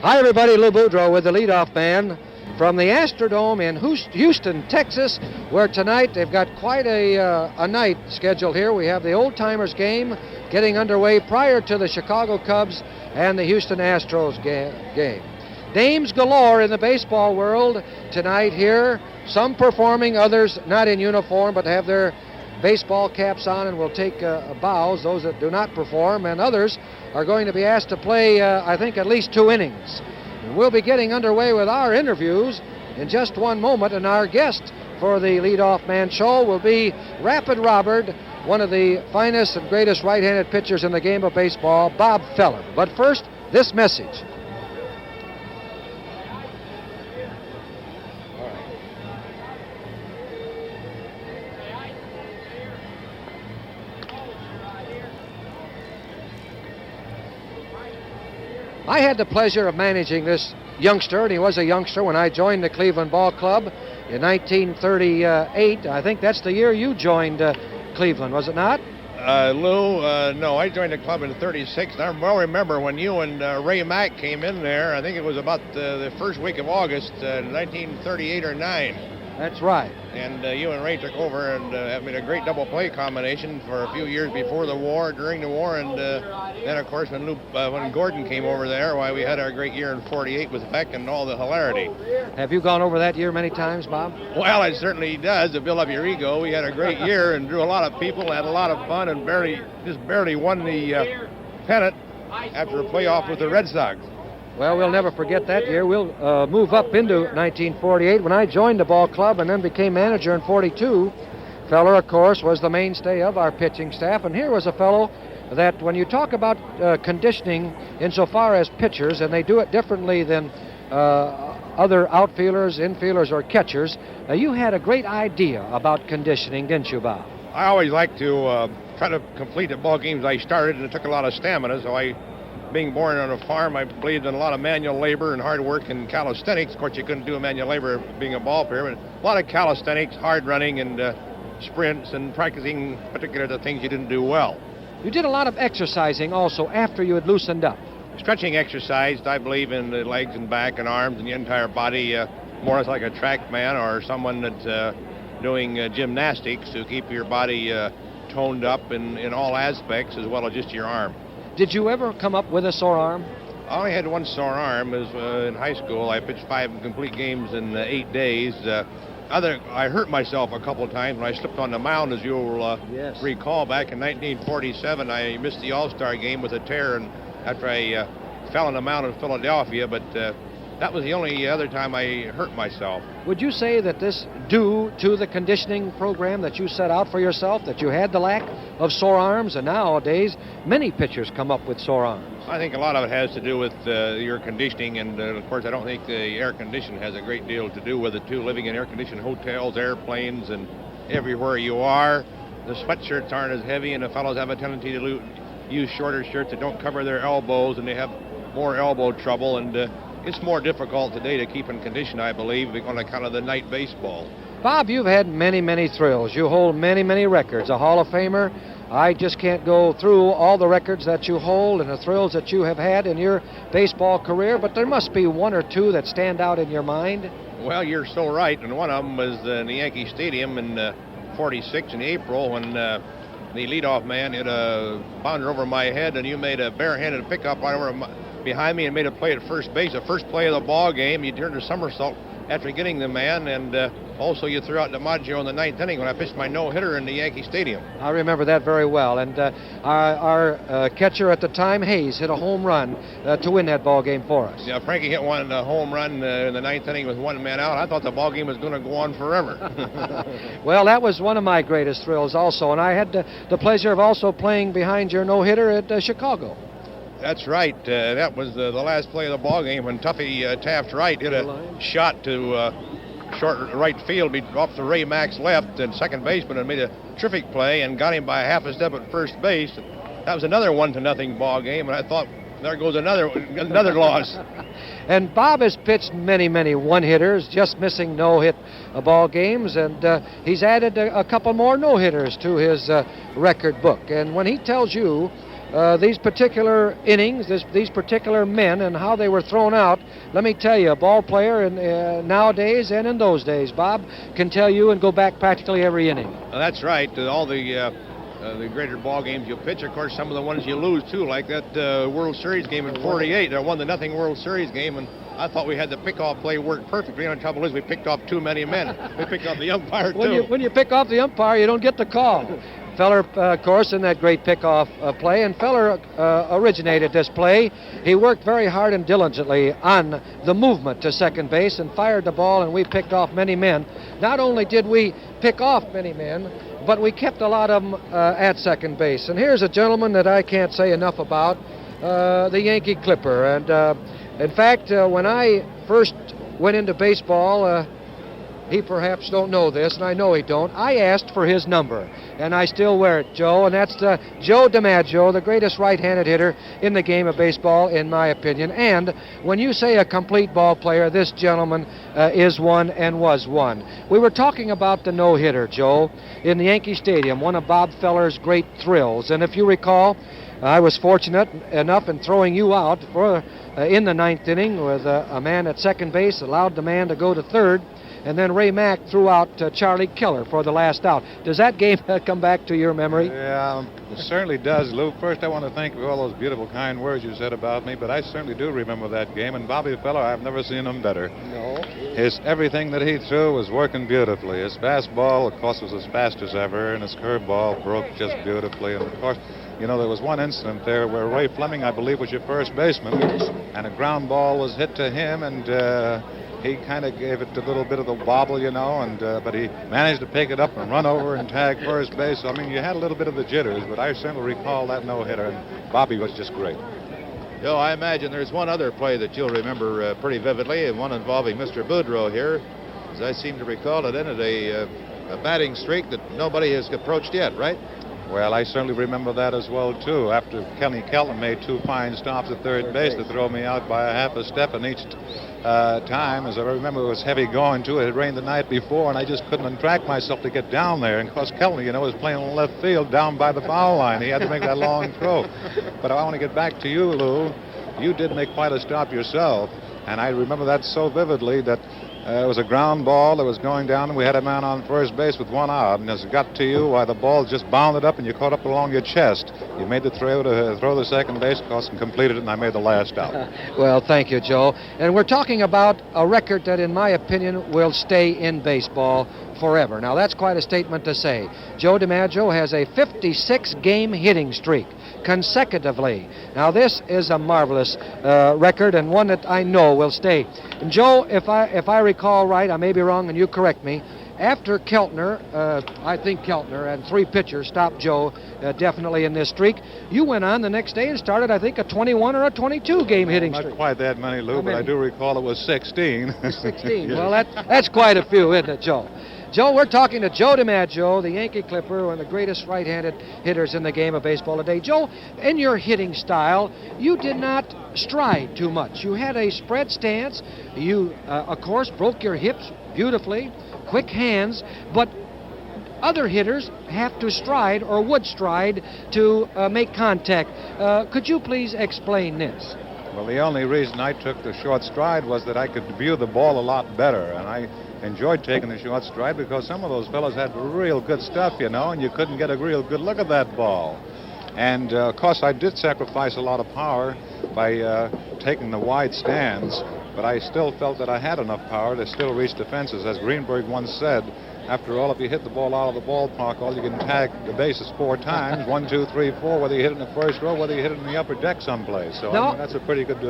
Hi, everybody. Lou Boudreau with the leadoff man from the Astrodome in Houston, Texas, where tonight they've got quite a night scheduled here. We have the Old Timers game getting underway prior to the Chicago Cubs and the Houston Astros game. Names galore in the baseball world tonight here. Some performing, others not in uniform, but have their baseball caps on and will take bows, those that do not perform, and others are going to be asked to play, I think, at least 2 innings. And we'll be getting underway with our interviews in just one moment, and our guest for the leadoff man show will be Rapid Robert, one of the finest and greatest right-handed pitchers in the game of baseball, Bob Feller. But first, this message. I had the pleasure of managing this youngster, and he was a youngster when I joined the Cleveland Ball Club in 1938. I think that's the year you joined Cleveland, was it not? Lou, no, I joined the club in 36. And I well remember when you and Ray Mack came in there. I think it was about the first week of August, 1938 or 9. That's right. And you and Ray took over and have made a great double play combination for a few years before the war, during the war, and then, of course, when Gordon came over there, why, we had our great year in 48 with Beck and all the hilarity. Have you gone over that year many times, Bob? Well, it certainly does, to build up your ego. We had a great year and drew a lot of people, had a lot of fun, and barely won the pennant after a playoff with the Red Sox. Well, we'll never forget that year. We'll move up into 1948 when I joined the ball club and then became manager in 42. Feller, of course, was the mainstay of our pitching staff, and here was a fellow that when you talk about conditioning insofar as pitchers, and they do it differently than other outfielders, infielders, or catchers, you had a great idea about conditioning, didn't you, Bob? I always like to try to complete the ball games I started, and it took a lot of stamina, so being born on a farm, I believed in a lot of manual labor and hard work and calisthenics. Of course, you couldn't do manual labor being a ball player, but a lot of calisthenics, hard running, and sprints, and practicing particular the things you didn't do well. You did a lot of exercising also after you had loosened up. Stretching exercise, I believe in the legs and back and arms and the entire body, more or less like a track man or someone that's doing gymnastics to keep your body toned up in all aspects as well as just your arm. Did you ever come up with a sore arm? I only had one sore arm. It was in high school. I pitched 5 complete games in 8 days. I hurt myself a couple of times when I slipped on the mound, as you'll recall. Back in 1947, I missed the All-Star game with a tear, and after I fell on the mound in Philadelphia, but that was the only other time I hurt myself. Would you say that this due to the conditioning program that you set out for yourself, that you had the lack of sore arms, and nowadays many pitchers come up with sore arms? I think a lot of it has to do with your conditioning, and of course I don't think the air condition has a great deal to do with it too. Living in air-conditioned hotels, airplanes, and everywhere you are, the sweatshirts aren't as heavy, and the fellows have a tendency to use shorter shirts that don't cover their elbows, and they have more elbow trouble, and it's more difficult today to keep in condition, I believe, on account of the night baseball. Bob, you've had many, many thrills. You hold many, many records. A Hall of Famer. I just can't go through all the records that you hold and the thrills that you have had in your baseball career, but there must be one or two that stand out in your mind. Well, you're so right, and one of them was in the Yankee Stadium in 46 in April when the leadoff man hit a bounder over my head, and you made a barehanded pickup right over behind me and made a play at first base. The first play of the ball game, you turned a somersault after getting the man, and also you threw out DiMaggio in the 9th inning when I pitched my no-hitter in the Yankee Stadium. I remember that very well, and our catcher at the time, Hayes, hit a home run to win that ball game for us. Yeah, Frankie hit one home run in the 9th inning with 1 man out. I thought the ball game was going to go on forever. Well, that was one of my greatest thrills also, and I had the pleasure of also playing behind your no-hitter at Chicago. That's right. That was the last play of the ball game when Tuffy Taft Wright hit a shot to short right field off the Ray Mack's left, and second baseman and made a terrific play and got him by half a step at first base. That was another 1-0 ball game, and I thought, there goes another loss. And Bob has pitched many, many one-hitters, just missing no-hit ball games, and he's added a couple more no-hitters to his record book. And when he tells you these particular innings, these particular men, and how they were thrown out, let me tell you, a ball player nowadays and in those days, Bob, can tell you and go back practically every inning. That's right. All the greater ball games you pitch, of course, some of the ones you lose too, like that World Series game in '48. I won the 0-0 World Series game, and I thought we had the pickoff play work perfectly. The only trouble is we picked off too many men. We picked off the umpire too. When you pick off the umpire, you don't get the call. Feller, of course, in that great pickoff play, and Feller originated this play. He worked very hard and diligently on the movement to second base and fired the ball, and we picked off many men. Not only did we pick off many men, but we kept a lot of them at second base. And here's a gentleman that I can't say enough about, the Yankee Clipper. And in fact, when I first went into baseball, he perhaps don't know this, and I know he don't. I asked for his number, and I still wear it, Joe, and that's Joe DiMaggio, the greatest right-handed hitter in the game of baseball, in my opinion. And when you say a complete ball player, this gentleman is one and was one. We were talking about the no-hitter, Joe, in the Yankee Stadium, one of Bob Feller's great thrills. And if you recall, I was fortunate enough in throwing you out in the ninth inning with a man at second base, allowed the man to go to third, and then Ray Mack threw out Charlie Keller for the last out. Does that game come back to your memory? Yeah, it certainly does, Lou. First, I want to thank you for all those beautiful, kind words you said about me, but I certainly do remember that game, and Bobby Feller, I've never seen him better. No. Everything that he threw was working beautifully. His fastball, of course, was as fast as ever, and his curveball broke just beautifully. And, of course, you know, there was one incident there where Ray Fleming, I believe, was your first baseman, and a ground ball was hit to him, and he kind of gave it a little bit of the wobble, you know, and but he managed to pick it up and run over and tag first base. So, I mean, you had a little bit of the jitters, but I certainly recall that no-hitter, and Bobby was just great. Joe, I imagine there's one other play that you'll remember pretty vividly, and one involving Mr. Boudreau here. As I seem to recall, it ended a batting streak that nobody has approached yet, right? Well, I certainly remember that as well, too. After Kenny Kelton made two fine stops at third base to throw me out by a half a step in each time. As I remember, it was heavy going, too. It had rained the night before, and I just couldn't untrack myself to get down there. And, of course, Kelton, you know, was playing on left field down by the foul line. He had to make that long throw. But I want to get back to you, Lou. You did make quite a stop yourself, and I remember that so vividly that it was a ground ball that was going down, and we had a man on first base with one out. And as it got to you, the ball just bounded up, and you caught up along your chest. You made the throw to throw the second base course and completed it, and I made the last out. Well, thank you, Joe. And we're talking about a record that, in my opinion, will stay in baseball forever. Now, that's quite a statement to say. Joe DiMaggio has a 56-game hitting streak consecutively. Now, this is a marvelous record, and one that I know will stay. And Joe, if I recall right, I may be wrong, and you correct me, after Keltner, I think Keltner and three pitchers stopped Joe definitely in this streak, you went on the next day and started, I think, a 21 or a 22-game hitting streak. Not quite that many, Lou, but I do recall it was 16. 16. Yes. Well, that's quite a few, isn't it, Joe? Joe, we're talking to Joe DiMaggio, the Yankee Clipper, one of the greatest right-handed hitters in the game of baseball today. Joe, in your hitting style, you did not stride too much. You had a spread stance. You, of course, broke your hips beautifully, quick hands, but other hitters have to stride or would stride to make contact. Could you please explain this? Well, the only reason I took the short stride was that I could view the ball a lot better, and I enjoyed taking the short stride because some of those fellows had real good stuff, you know, and you couldn't get a real good look at that ball. And, of course, I did sacrifice a lot of power by taking the wide stands, but I still felt that I had enough power to still reach the fences. As Greenberg once said, after all, if you hit the ball out of the ballpark, all you can tag the bases 4 times, 1, 2, 3, 4, whether you hit it in the first row, whether you hit it in the upper deck someplace. So I mean, that's a pretty good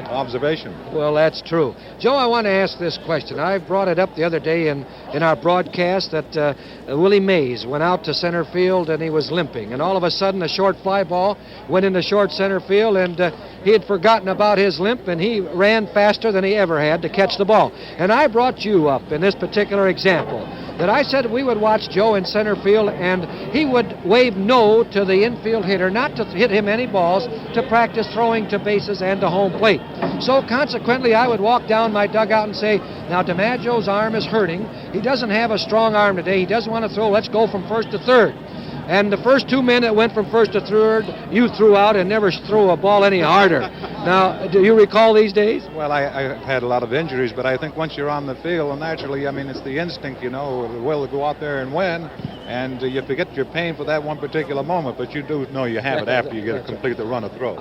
observation. Well, that's true. Joe, I want to ask this question. I brought it up the other day in our broadcast that Willie Mays went out to center field and he was limping. And all of a sudden, a short fly ball went into short center field, and he had forgotten about his limp, and he ran faster than he ever had to catch the ball. And I brought you up in this particular example that I said we would watch Joe in center field, and he would wave no to the infield hitter not to hit him any balls to practice throwing to bases and to home plate. So consequently, I would walk down my dugout and say, now DiMaggio's arm is hurting. He doesn't have a strong arm today. He doesn't want to throw. Let's go from first to third. And the first 2 men that went from first to third, you threw out and never threw a ball any harder. Now, do you recall these days? Well, I've had a lot of injuries, but I think once you're on the field, well, naturally, I mean, it's the instinct, the will to go out there and win, and you forget your pain for that one particular moment, but you do know you have it after you get to complete the run of throw.